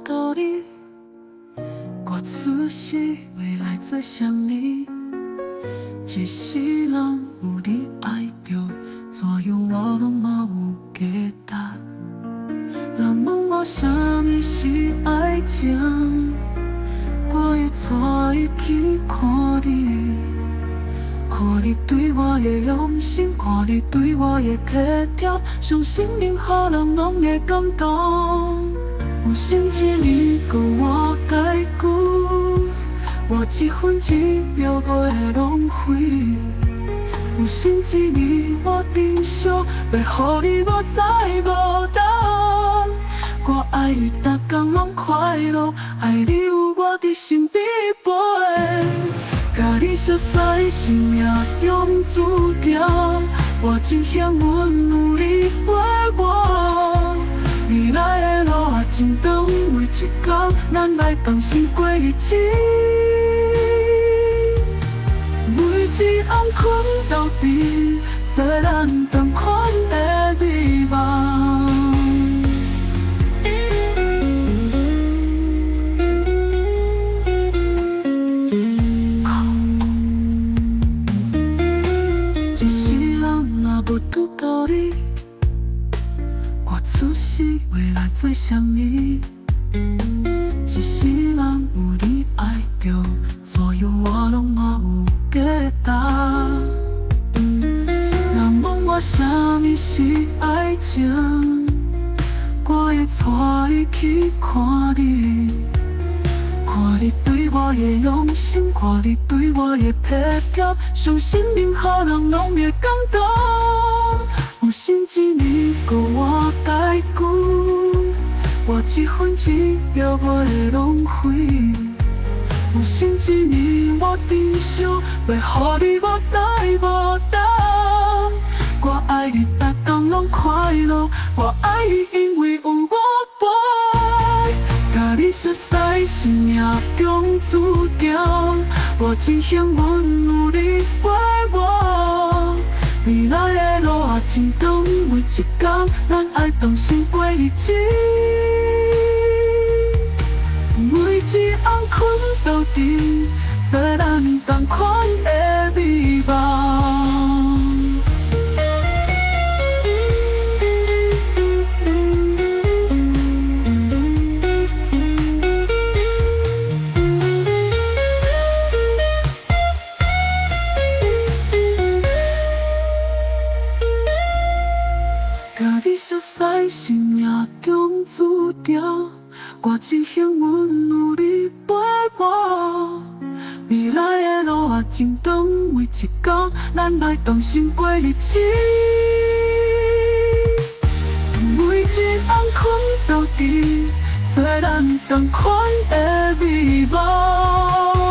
道理。我出世未来做啥物？一世人有你爱着，左右我拢嘛有价值。人问我啥物是爱情，我会带伊去看你，看你对我的用心，看你对我的体贴，相信任何人拢会感动。有甚至你跟我解句，我一分一秒袂浪费。有甚至你我珍惜，要予你无再无等。我爱你，逐天拢快乐，爱你有我伫身边陪。甲你熟悉是命中注定，我真幸运有你陪我。未来的路啊真长，每一天咱来同心过日子。每一暗困到底，做咱同款的美梦。一世人若无拄到你，我出世未来做啥物？一世人有你爱着，左右我拢嘛有价值。人问我啥物是爱情，我会带伊去看你，看你对我的用心，看你对我的体贴，相信任何人拢会感动。有甚至你跟我解句，我一分一秒袂浪费。有甚至你我珍惜，要予你无再无等。我爱你，逐天拢快乐，我爱你，因为有我陪。甲你熟悉是命中注定，我真幸运有你陪我。未来的路啊真长，每一天咱爱同心过日子。每一暗困到底，做咱同款的美梦。甲你熟悉是命中注定，我真幸运有你陪我。未来的路啊真长，每一天咱来同心过日子。每一暗困到底，做咱同款的美梦。